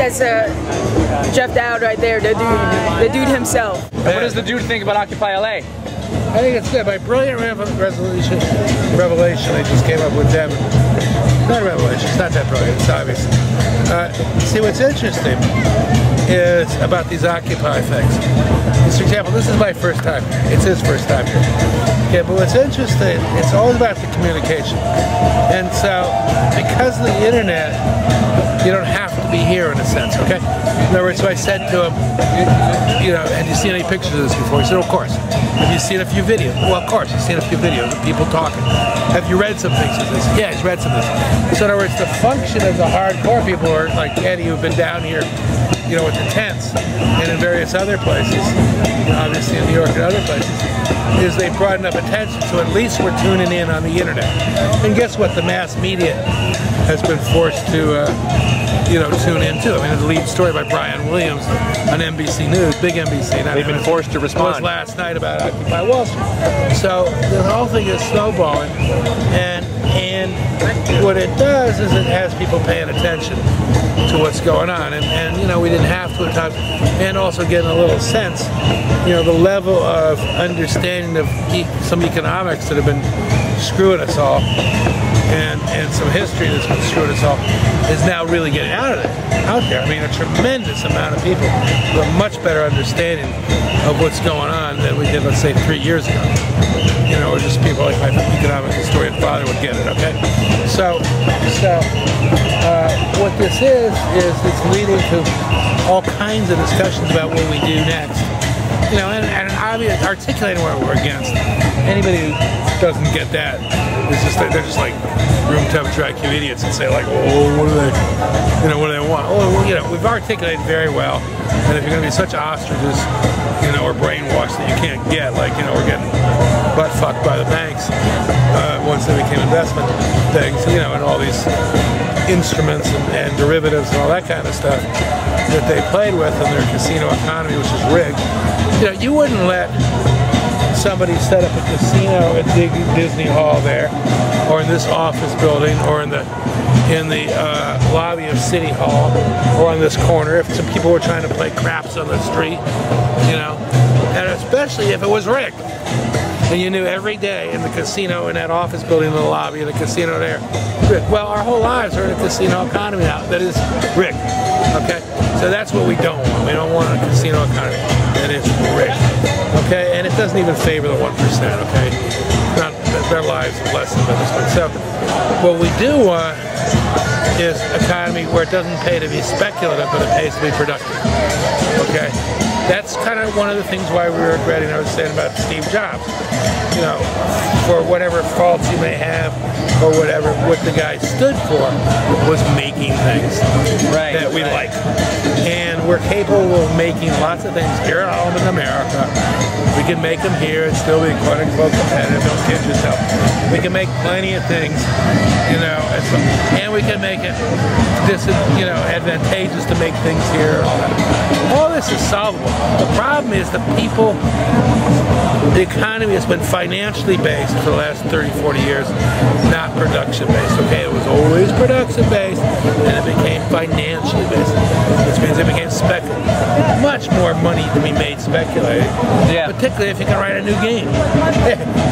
That's Jeff Dowd right there, the dude himself. What does the dude think about Occupy LA? I think it's good. By brilliant revelation, they just came up with Devin. Not a revelation, it's not that brilliant, it's obvious. See, what's interesting is about these Occupy things. For example, this is my first time. It's his first time here. Okay, but what's interesting, it's all about the communication. And so, because of the internet, you don't have to be here in a sense, okay? In other words, so I said to him, you know, have you seen any pictures of this before? He said, of course. Have you seen a few videos? Well, of course, he's seen a few videos of people talking. Have you read some things of this? Yeah, he's read some of this. So in other words, the function of the hardcore people are like Eddie, who've been down here, you know, with the tents and in various other places, obviously in New York and other places, is they brought enough attention, so at least we're tuning in on the internet. And guess what? The mass media has been forced to, you know, tune in too. I mean, the lead story by Brian Williams on NBC News, big NBC. They've been forced to respond. Was last night about Occupy Wall Street. So the whole thing is snowballing, and what it does is it has people paying attention to what's going on, and you know, we didn't have to at times, and also getting a little sense, you know, the level of understanding of some economics that have been screwing us all, and some history that's been screwing us all, is now really getting out there. I mean, a tremendous amount of people with a much better understanding of what's going on than we did, let's say, 3 years ago. You know, or just people like my economic historian father would get it, okay? So what this is it's leading to all kinds of discussions about what we do next. You know, and obviously articulating what we're against. Anybody who doesn't get that is just, they're just like room temperature IQ idiots and say like, oh, what do they, you know, what do they want? Oh, well, you know, we've articulated very well, and if you're going to be such ostriches, you know, or brainwashed that you can't get, like, you know, we're getting butt fucked by the banks once they became investment things, you know, and all these instruments and derivatives and all that kind of stuff that they played with in their casino economy, which is rigged. You know, you wouldn't let somebody set up a casino at Disney Hall there, or in this office building, or in the lobby of City Hall, or on this corner if some people were trying to play craps on the street, you know, and especially if it was rigged. And you knew every day in the casino, in that office building, in the lobby, in the casino there, rigged. Well, our whole lives are in a casino economy now that is rigged, okay? So that's what we don't want. We don't want a casino economy that is rigged, okay? And it doesn't even favor the 1%, okay? Not, their lives are less than this one. So what we do want is an economy where it doesn't pay to be speculative, but it pays to be productive, okay? That's kind of one of the things why we were regretting, I was saying about Steve Jobs. You know, for whatever faults you may have, or whatever, what the guy stood for was making things that we like. And we're capable of making lots of things here at home in America. We can make them here and still be quote-unquote competitive, don't kid yourself. We can make plenty of things, you know, and we can make it, you know, advantageous to make things here and all that. All this is solvable. The problem is the people, the economy has been financially based for the last 30, 40 years, not production based, okay? It was always production based, and it became financially based, which means it became speculative. Much more money to be made speculating, particularly if you can write a new game.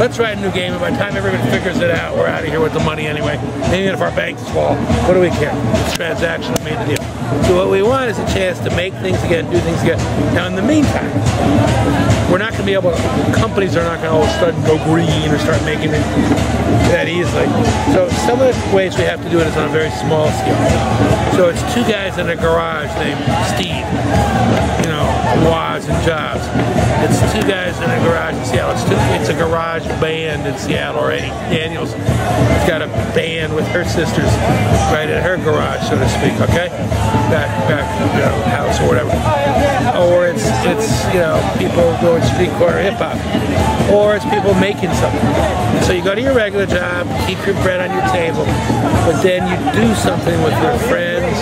Let's write a new game, and by the time everybody figures it out, we're out of here with the money anyway. And even if our banks fall, what do we care? It's transactional, made the deal. So what we want is a chance to make things again, do things again. Now in the meantime, we're not going to be able to, companies are not going to all of a sudden go green or start making it that easily. So some of the ways we have to do it is on a very small scale. So it's two guys in a garage named Steve, you know, Woz and Jobs. It's two guys in a garage in Seattle. It's a garage band in Seattle, or Eddie Daniels has got a band with her sisters right at her garage, so to speak, okay? Back you know, house or whatever. Or it's you know, people doing street corner hip hop. Or it's people making something. So you go to your regular job, keep your bread on your table, but then you do something with your friends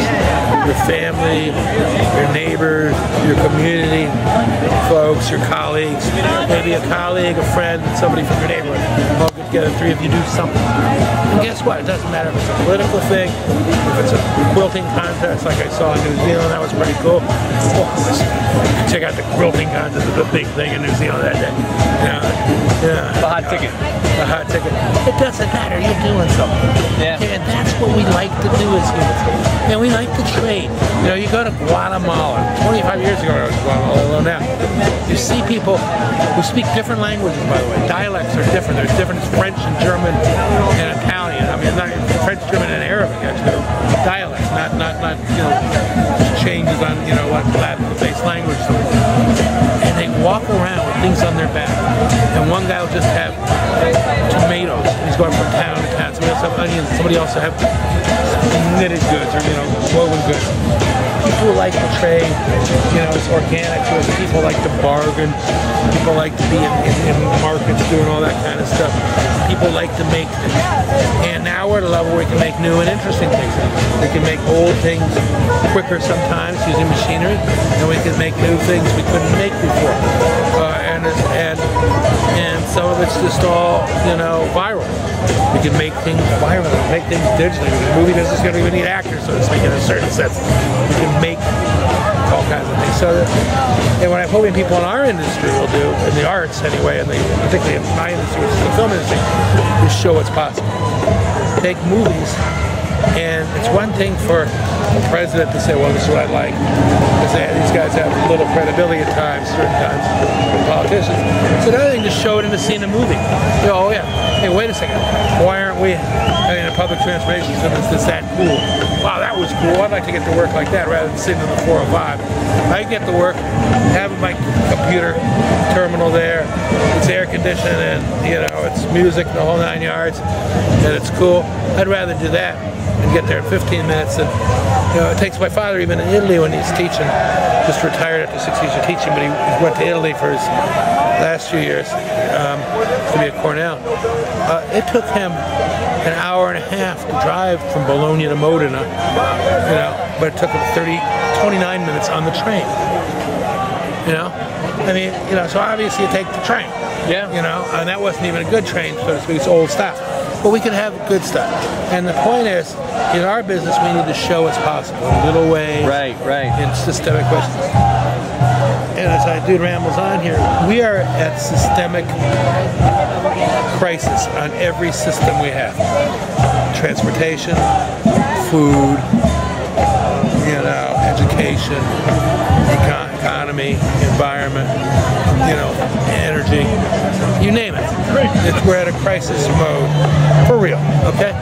your family, your neighbors, your community folks, your colleagues, maybe a colleague, a friend, somebody from your neighborhood. All get together, three of you do something. And guess what? It doesn't matter if it's a political thing, if it's a quilting contest like I saw in New Zealand, that was pretty cool. Oh, check out the quilting contest, the big thing in New Zealand that day. The hot ticket. The hot ticket. It doesn't matter, you're doing something. Yeah. And that's what we like to do as humans. And we like to trade. You know, you go to Guatemala, 25 years ago I was in Guatemala, although now, you see people who speak different languages, by the way. Dialects are different. There's different French and German and Italian. I mean, not French, German, and Arabic, actually. Dialects, not you know, changes on, you know, what Latin-based language. And they walk around with things on their back. And one guy will just have tomatoes. He's going from town to town. Somebody else have onions. Somebody else will have knitted goods or, you know, woven goods. People like to trade, you know, it's organic goods. People like to bargain. People like to be in markets doing all that kind of stuff. People like to make things. And now we're at a level where we can make new and interesting things. We can make old things quicker sometimes using machinery, and we can make new things we couldn't make before. And some of it's just all, you know, viral. We can make things viral, make things digitally. The movie business doesn't even need actors, so to speak, in a certain sense. We can make all kinds of things. So and what I'm hoping people in our industry will do, in the arts anyway, and particularly in my industry, which is the film industry, is show what's possible. Take movies, and it's one thing for the president to say, well, this is what I like. Because these guys have little credibility at times, certain times, with politicians. It's another thing to show it in the scene of a movie. You know, oh yeah, hey, wait a second. Why aren't we in a public transportation system? Is that cool? Wow, that was cool. I'd like to get to work like that rather than sitting in the 405. I get to work, have my computer terminal there. It's air conditioned and, you know, it's music, the whole 9 yards, and it's cool. I'd rather do that and get there in 15 minutes. And, you know, it takes my father, even in Italy when he's teaching, just retired after 6 years of teaching, but he went to Italy for his last few years to be at Cornell. It took him an hour and a half to drive from Bologna to Modena, you know, but it took him 29 minutes on the train. You know, I mean, you know, so obviously you take the train. Yeah. You know, and that wasn't even a good train, so to speak. It's old stuff. But we can have good stuff. And the point is, in our business, we need to show what's possible in little ways. Right. In systemic questions. And as I do rambles on here, we are at systemic crisis on every system we have. Transportation, food, you know, education, economy, environment, you know, energy, you name it. We're at a crisis mode, for real, okay?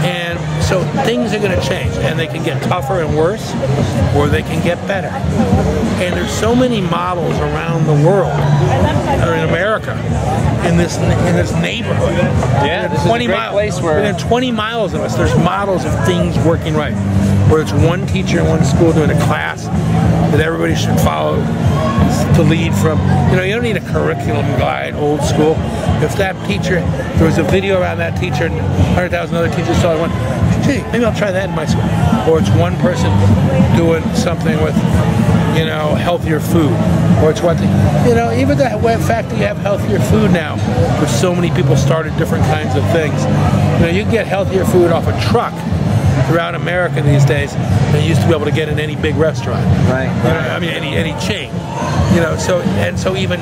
And so things are going to change, and they can get tougher and worse, or they can get better. And there's so many models around the world, or in America, in this neighborhood. Yeah, this is a great place where within 20 miles of us, there's models of things working right. Where it's one teacher in one school doing a class that everybody should follow to lead from. You know, you don't need a curriculum guide, old school. If that teacher, there was a video around that teacher and 100,000 other teachers saw it, went, gee, maybe I'll try that in my school. Or it's one person doing something with, you know, healthier food. Or it's one thing, you know, even the fact that you have healthier food now, where so many people started different kinds of things. You know, you can get healthier food off a truck throughout America these days than you used to be able to get in any big restaurant. Right. You know, I mean, any chain. You know, so even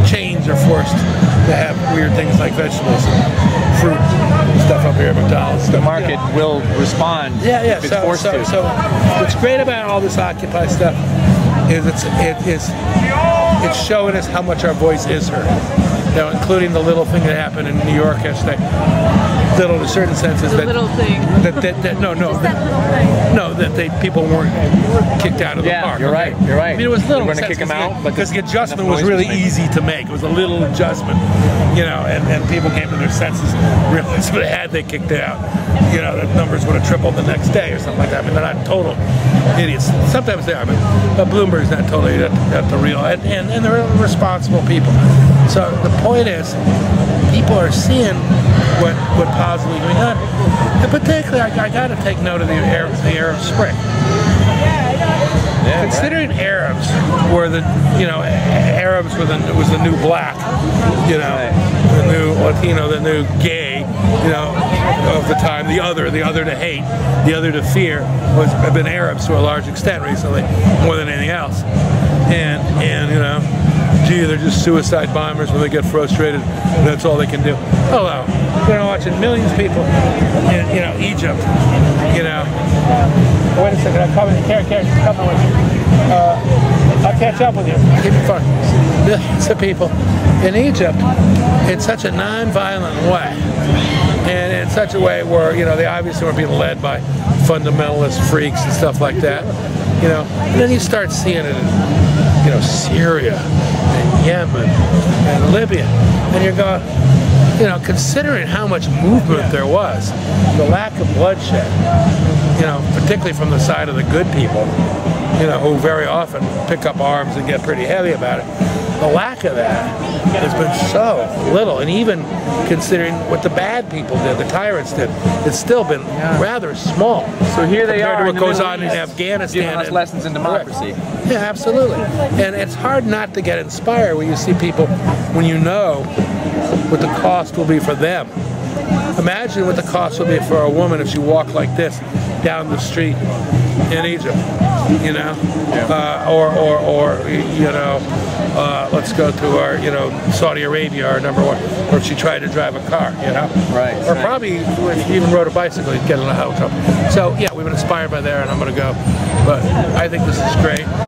chains are forced to have weird things like vegetables and fruit and stuff up here at McDonald's. The market will respond. Yeah. If it's forced to. So what's great about all this Occupy stuff is it's showing us how much our voice is heard. You know, including the little thing that happened in New York yesterday. Little, in a certain sense, is the little thing. That people weren't kicked out of the park. You're right. I mean, it was little. We're going to kick them out, because the adjustment was really easy to make. It was a little adjustment, you know, and people came to their senses, realized that had they kicked it out, you know, the numbers would have tripled the next day or something like that. I mean, they're not total idiots. Sometimes they are, but Bloomberg's not totally not the real, and they're responsible people. So the point is, people are seeing what possibly going on. And particularly, I got to take note of the Arab Spring. where the, you know, Arabs were was the new black, you know, the new Latino, the new gay, you know, of the time. The other to hate, the other to fear have been Arabs to a large extent recently, more than anything else. And you know, gee, they're just suicide bombers when they get frustrated, and that's all they can do. Hello, you're watching millions of people in, you know, Egypt, you know. Wait a second, I'm coming. Karen's coming with you. I'll catch up with you. Keep it fun. Millions of people in Egypt in such a non-violent way, and in such a way where, you know, they obviously were being led by fundamentalist freaks and stuff like that, you know. And then you start seeing it in, you know, Syria and Yemen and Libya, and you're going, you know, considering how much movement there was, the lack of bloodshed, you know, particularly from the side of the good people, you know, who very often pick up arms and get pretty heavy about it. The lack of that has been so little, and even considering what the bad people did, the tyrants did, it's still been rather small. So here they are, compared to what goes on in Afghanistan. Giving us lessons in democracy. Yeah, absolutely. And it's hard not to get inspired when you see people, when you know what the cost will be for them. Imagine what the cost will be for a woman if she walked like this down the street in Egypt, you know, or you know, let's go to our, you know, Saudi Arabia, our #1, or if she tried to drive a car, you know, right? Or probably if she even rode a bicycle, you'd get in a hotel. So yeah, we've been inspired by there, and I'm going to go. But I think this is great.